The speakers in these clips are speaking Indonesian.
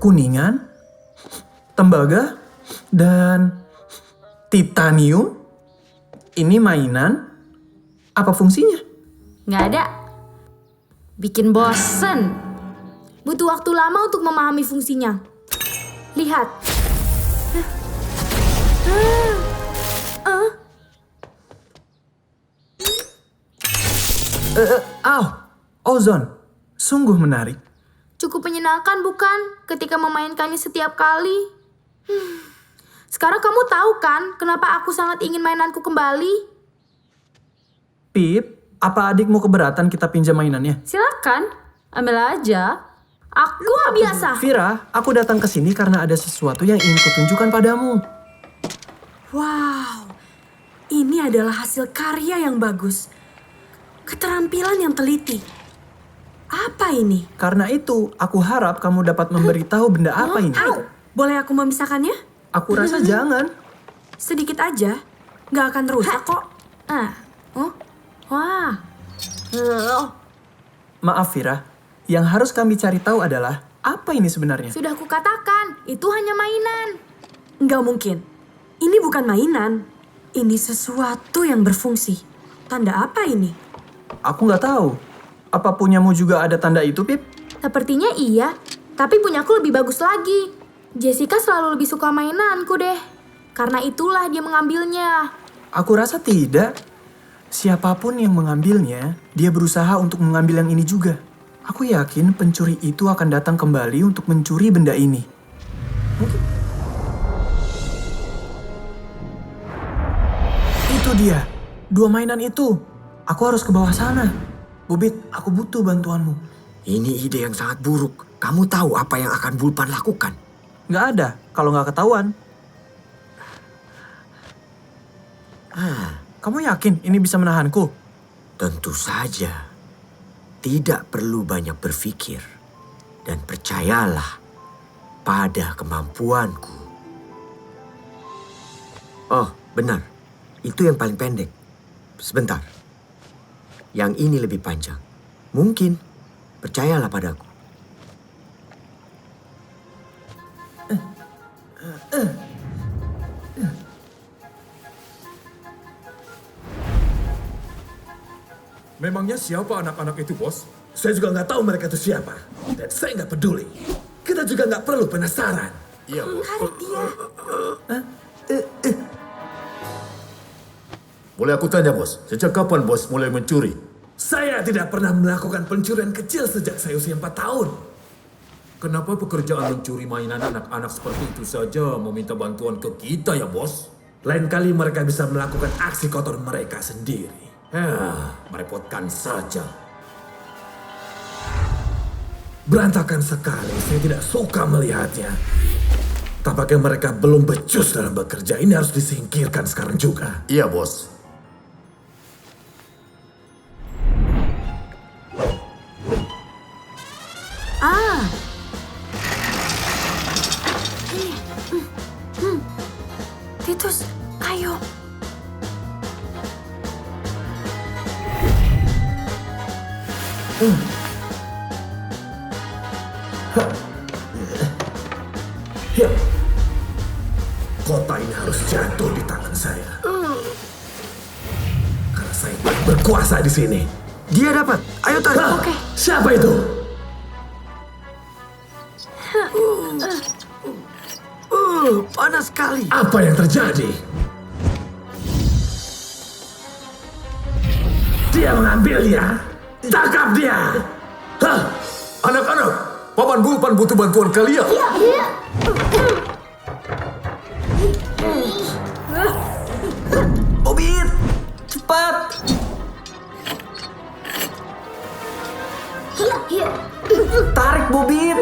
kuningan, tembaga, dan titanium. Ini mainan. Apa fungsinya? Nggak ada. Bikin bosen. Butuh waktu lama untuk memahami fungsinya. Lihat. Ozon. Sungguh menarik. Cukup menyenangkan bukan ketika memainkannya setiap kali? Sekarang kamu tahu kan kenapa aku sangat ingin mainanku kembali? Pip, apa adikmu keberatan kita pinjam mainannya? Silakan, ambil aja. Aku nggak biasa. Vira, aku datang ke sini karena ada sesuatu yang ingin kutunjukkan padamu. Wow, ini adalah hasil karya yang bagus. Keterampilan yang teliti. Apa ini? Karena itu, aku harap kamu dapat memberitahu benda apa ini. Boleh aku memisahkannya? Aku rasa jangan. Sedikit aja. Nggak akan rusak kok. Wah. Maaf Vira, yang harus kami cari tahu adalah apa ini sebenarnya? Sudah kukatakan, itu hanya mainan. Nggak mungkin. Ini bukan mainan. Ini sesuatu yang berfungsi. Tanda apa ini? Aku nggak tahu. Apa punyamu juga ada tanda itu, Pip? Sepertinya iya, tapi punyaku lebih bagus lagi. Jessica selalu lebih suka mainanku deh. Karena itulah dia mengambilnya. Aku rasa tidak. Siapapun yang mengambilnya, dia berusaha untuk mengambil yang ini juga. Aku yakin pencuri itu akan datang kembali untuk mencuri benda ini. Mungkin. Itu dia. 2 mainan itu. Aku harus ke bawah sana. Bobit, aku butuh bantuanmu. Ini ide yang sangat buruk. Kamu tahu apa yang akan Bulpan lakukan? Nggak ada, kalau nggak ketahuan. Kamu yakin ini bisa menahanku? Tentu saja. Tidak perlu banyak berpikir. Dan percayalah pada kemampuanku. Oh, benar. Itu yang paling pendek. Sebentar. Yang ini lebih panjang. Mungkin. Percayalah padaku. Memangnya siapa anak-anak itu, Bos? Saya juga nggak tahu mereka itu siapa. Dan saya nggak peduli. Kita juga nggak perlu penasaran. Iya, Bos. Boleh aku tanya, Bos? Sejak kapan Bos mulai mencuri? Saya tidak pernah melakukan pencurian kecil sejak saya usia 4 tahun. Kenapa pekerjaan mencuri mainan anak-anak seperti itu saja meminta bantuan ke kita ya, Bos? Lain kali mereka bisa melakukan aksi kotor mereka sendiri. Merepotkan saja. Berantakan sekali, saya tidak suka melihatnya. Tampaknya mereka belum becus dalam bekerja. Ini harus disingkirkan sekarang juga. Iya, Bos. Titus, ayo. Ya. Kota ini harus jatuh di tangan saya. Karena saya paling berkuasa di sini. Dia dapat. Ayo tarik. Oke. Siapa itu? Panas sekali. Apa yang terjadi? Dia mengambilnya. Tangkap dia. Hah? Anak-anak, Paman Bulpan butuh bantuan kalian. Bobit, cepat. Tarik, Bobit.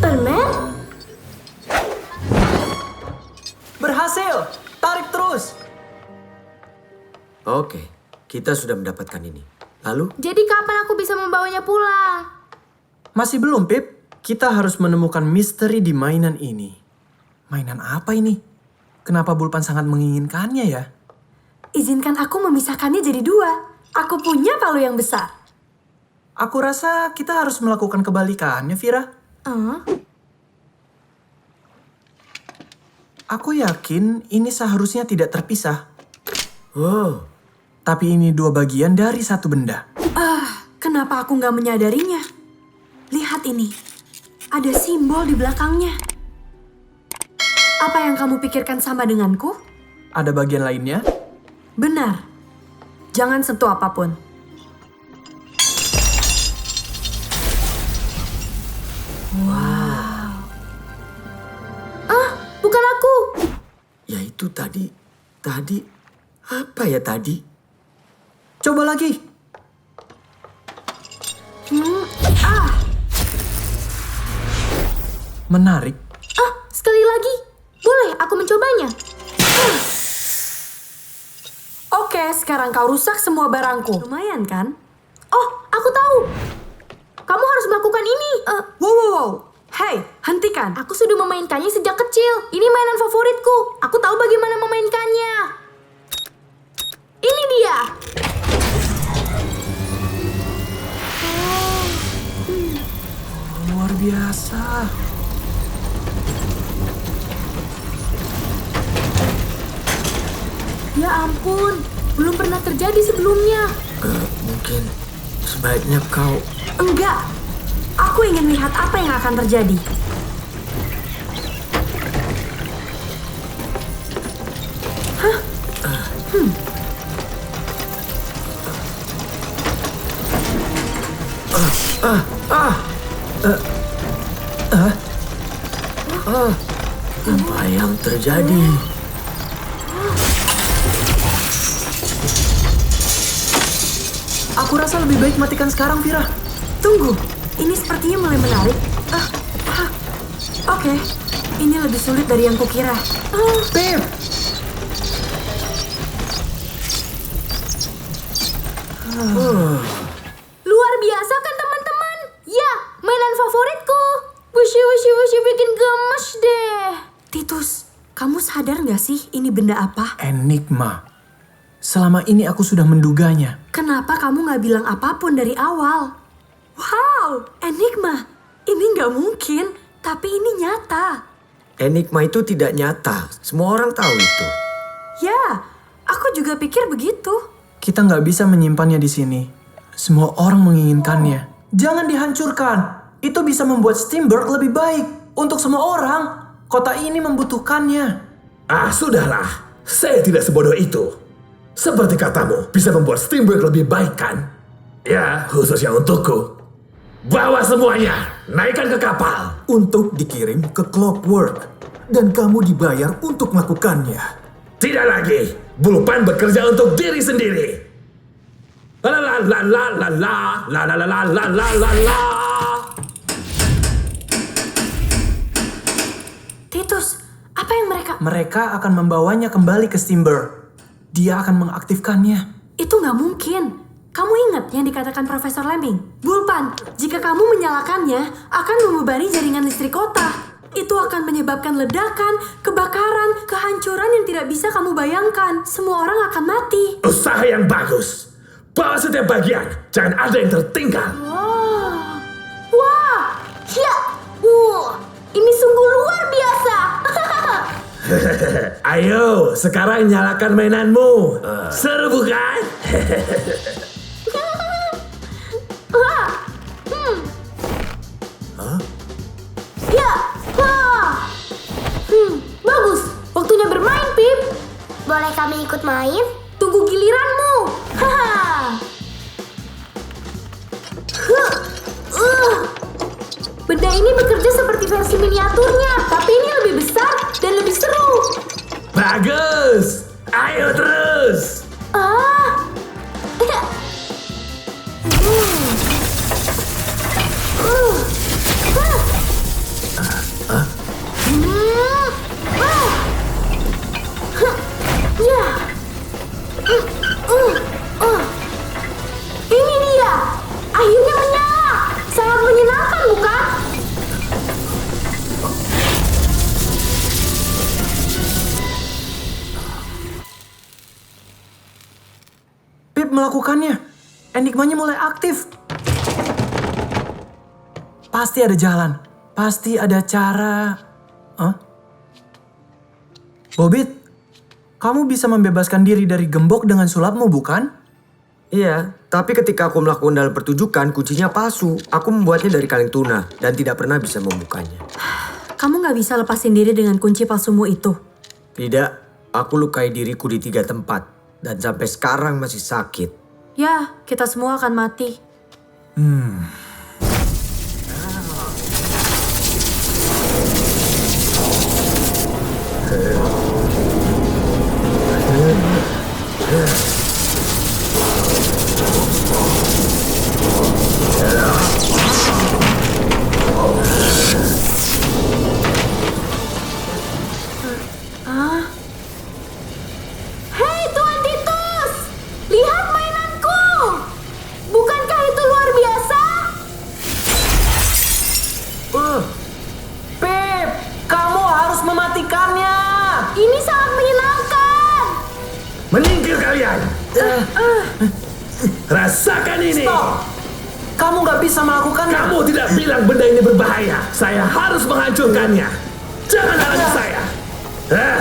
Permen? Berhasil. Tarik terus. Oke, kita sudah mendapatkan ini. Lalu? Jadi kapan aku bisa membawanya pulang? Masih belum, Pip. Kita harus menemukan misteri di mainan ini. Mainan apa ini? Kenapa Bulpan sangat menginginkannya ya? Izinkan aku memisahkannya jadi 2. Aku punya palu yang besar. Aku rasa kita harus melakukan kebalikannya, Vira. Aku yakin ini seharusnya tidak terpisah. Oh, Tapi ini dua bagian dari satu benda. Kenapa aku nggak menyadarinya? Lihat ini. Ada simbol di belakangnya. Apa yang kamu pikirkan sama denganku? Ada bagian lainnya? Benar. Jangan sentuh apapun. Bukan aku. ya itu tadi. Apa ya tadi? Coba lagi. Menarik. Sekali lagi. Boleh aku mencobanya? Oke, sekarang kau rusak semua barangku. Lumayan kan? Oh, aku tahu. Kamu harus melakukan ini. Wow. Hei, hentikan. Aku sudah memainkannya sejak kecil. Ini mainan favoritku. Aku tahu bagaimana memainkannya. Ini dia. Luar biasa. Ya ampun, belum pernah terjadi sebelumnya. Mungkin sebaiknya kau... Enggak. Aku ingin lihat apa yang akan terjadi. Apa yang terjadi? Aku rasa lebih baik matikan sekarang, Vira. Tunggu, ini sepertinya mulai menarik. Oke, ini lebih sulit dari yang kukira. Pip! Luar biasa kan teman-teman? Ya, mainan favoritku. Wushi bikin gemes deh. Titus, kamu sadar nggak sih ini benda apa? Enigma. Selama ini aku sudah menduganya. Kenapa kamu nggak bilang apapun dari awal? Wow, enigma. Ini nggak mungkin, tapi ini nyata. Enigma itu tidak nyata. Semua orang tahu itu. Ya, aku juga pikir begitu. Kita nggak bisa menyimpannya di sini. Semua orang menginginkannya. Jangan dihancurkan. Itu bisa membuat Steamberg lebih baik. Untuk semua orang, kota ini membutuhkannya. Sudahlah. Saya tidak sebodoh itu. Seperti katamu, bisa membuat Steamberg lebih baik kan? Ya, khususnya untukku. Bawa semuanya, naikkan ke kapal. Untuk dikirim ke Clockwork. Dan kamu dibayar untuk melakukannya. Tidak lagi. Bulpan bekerja untuk diri sendiri. La la la la la la la la la la la la la la. Titus, apa yang mereka... Mereka akan membawanya kembali ke Steamberg. Dia akan mengaktifkannya. Itu nggak mungkin. Kamu ingat yang dikatakan Profesor Lemming? Bulpan, jika kamu menyalakannya, akan membebani jaringan listrik kota. Itu akan menyebabkan ledakan, kebakaran, kehancuran yang tidak bisa kamu bayangkan. Semua orang akan mati. Usaha yang bagus. Bawa setiap bagian, jangan ada yang tertinggal. Wah, ya, ini sungguh luar biasa. Ayo, sekarang nyalakan mainanmu. Seru bukan? Ya, bagus. Waktunya bermain, Pip. Boleh kami ikut main? Tunggu giliranmu. Benda ini bekerja seperti versi miniaturnya, tapi ini lebih besar dan lebih seru. Bagus. Ayo terus. Ini dia. Akhirnya menyala. Sangat menyenangkan, bukan? Pip melakukannya. Enigmanya mulai aktif. Pasti ada jalan. Pasti ada cara. Hah? Bobit, kamu bisa membebaskan diri dari gembok dengan sulapmu, bukan? Iya, tapi ketika aku melakukan dalam pertunjukan, kuncinya palsu. Aku membuatnya dari kaleng tuna dan tidak pernah bisa membukanya. Kamu nggak bisa lepasin diri dengan kunci palsumu itu. Tidak, aku lukai diriku di 3 tempat. Dan sampai sekarang masih sakit. Ya, kita semua akan mati. Hei Tuan Titus, lihat mainanku. Bukankah itu luar biasa? Pip, kamu harus mematikannya. Ini sangat menyenangkan. Menyingkir kalian! Rasakan ini! Stop. Kamu nggak bisa melakukannya. Kamu tidak bilang benda ini berbahaya. Saya harus menghancurkannya. Jangan halangi saya. Hah?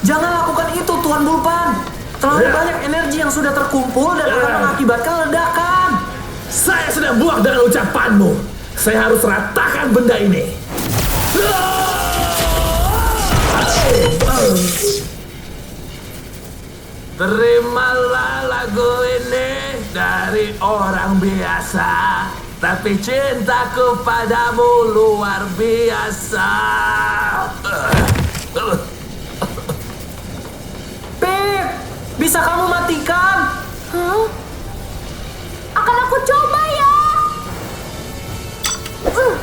Jangan lakukan itu, Tuan Bulpan. Terlalu banyak energi yang sudah terkumpul dan akan mengakibatkan ledakan. Saya sedang buak dengan ucapanmu. Saya harus ratakan benda ini. Terimalah lagu ini dari orang biasa, tapi cintaku padamu luar biasa. Pip, bisa kamu matikan? Hah? Akan aku coba ya. Hah.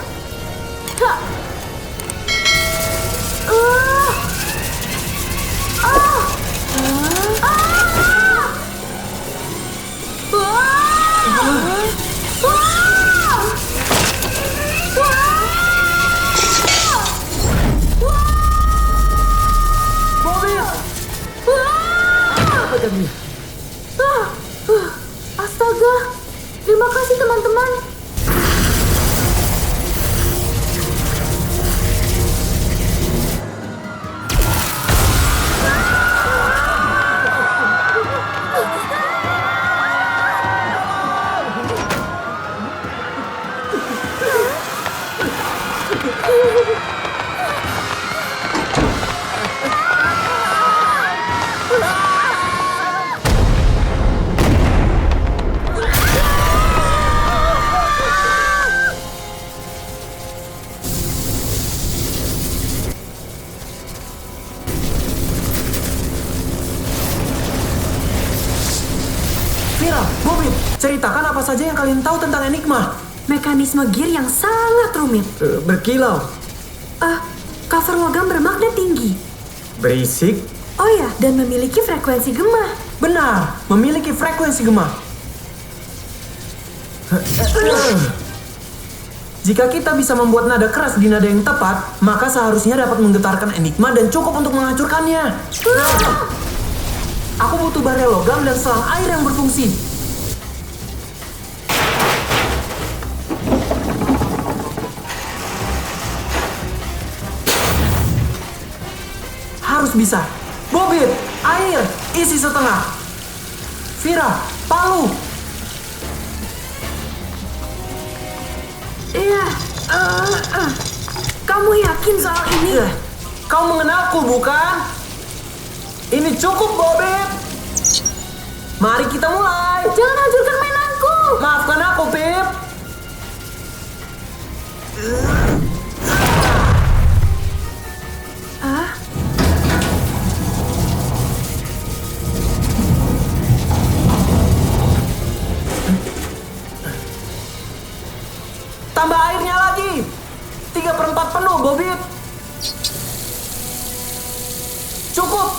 Ah. Astaga, terima kasih teman-teman. Vira, Bobby, ceritakan apa saja yang kalian tahu tentang Enigma. Mekanisme gear yang sangat rumit. Berkilau. Cover logam bermakna tinggi. Berisik. Oh ya, dan memiliki frekuensi gema. Benar, memiliki frekuensi gema. Jika kita bisa membuat nada keras di nada yang tepat, maka seharusnya dapat menggetarkan Enigma dan cukup untuk menghancurkannya. Aku butuh barel logam dan selang air yang berfungsi. Harus bisa. Bobit, air, isi setengah. Vira, palu. Iya. Kamu yakin soal ini? Kau mengenalku, bukan? Ini cukup, Bobit. Mari kita mulai. Jangan hancurkan mainanku. Maafkan aku, Pip. Tambah airnya lagi. 3/4 penuh, Bobit. Cukup.